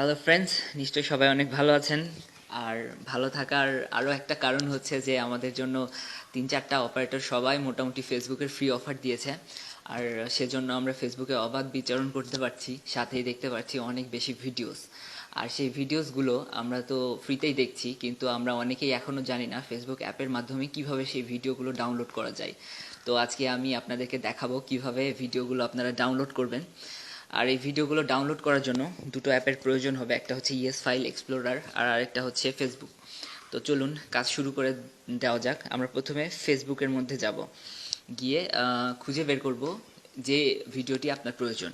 Hello friends, নিশ্চয়ই সবাই অনেক ভালো আছেন। আর ভালো থাকার আরও একটা কারণ হচ্ছে যে আমাদের জন্য 3-4টা অপারেটর সবাই মোটামুটি ফেসবুকের ফ্রি অফার দিয়েছে। আর সেজন্য আমরা ফেসবুকে অবাধ বিচরণ করতে পারছি, সাথেই দেখতে পাচ্ছি অনেক বেশি ভিডিওস। আর সেই ভিডিওসগুলো আমরা তো ফ্রিতেই দেখছি, কিন্তু আমরা অনেকেই এখনও জানি না ফেসবুক অ্যাপের মাধ্যমে কিভাবে সেই ভিডিওগুলো ডাউনলোড করা যায়। তো আজকে আমি আপনাদেরকে দেখাবো কিভাবে ভিডিওগুলো আপনারা ডাউনলোড করবেন। আর এই ভিডিওগুলো ডাউনলোড করার জন্য দুটো অ্যাপের প্রয়োজন হবে, একটা হচ্ছে ইএস ফাইল এক্সপ্লোরার আর আরেকটা হচ্ছে ফেসবুক। তো চলুন কাজ শুরু করে দেওয়া যাক। আমরা প্রথমে ফেসবুকের মধ্যে যাব, গিয়ে খুঁজে বের করব যে ভিডিওটি আপনার প্রয়োজন।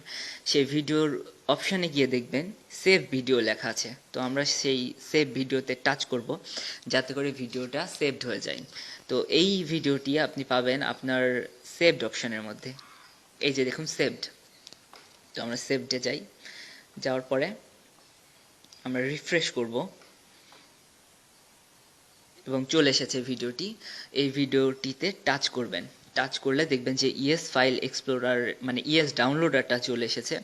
সেই ভিডিওর অপশানে গিয়ে দেখবেন সেভ ভিডিও লেখা আছে, তো আমরা সেই সেভ ভিডিওতে টাচ করব যাতে করে ভিডিওটা সেভড হয়ে যায়। তো এই ভিডিওটি আপনি পাবেন আপনার সেভড অপশানের মধ্যে। এই যে দেখুন সেভড। তো আমরা সেভডে যাই, যাওয়ার পরে আমরা রিফ্রেশ করব এবং চলে এসেছে ভিডিওটি। এই ভিডিওটিতে টাচ করবেন, টাচ করলে দেখবেন যে ইএস ফাইল এক্সপ্লোরার মানে ইএস ডাউনলোডারটা চলে এসেছে।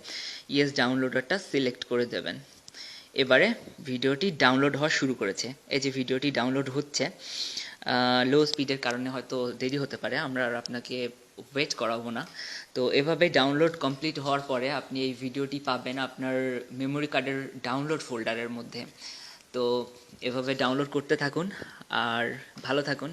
ইএস ডাউনলোডারটা সিলেক্ট করে দেবেন। এবারে ভিডিওটি ডাউনলোড হওয়া শুরু করেছে। এই যে ভিডিওটি ডাউনলোড হচ্ছে, লো স্পিডের কারণে হয়তো দেরি হতে পারে, আমরা আর আপনাকে ওয়েট করাবো না। তো এভাবে ডাউনলোড কমপ্লিট হওয়ার পরে আপনি এই ভিডিওটি পাবেন আপনার মেমোরি কার্ডের ডাউনলোড ফোল্ডারের মধ্যে। তো এভাবে ডাউনলোড করতে থাকুন আর ভালো থাকুন।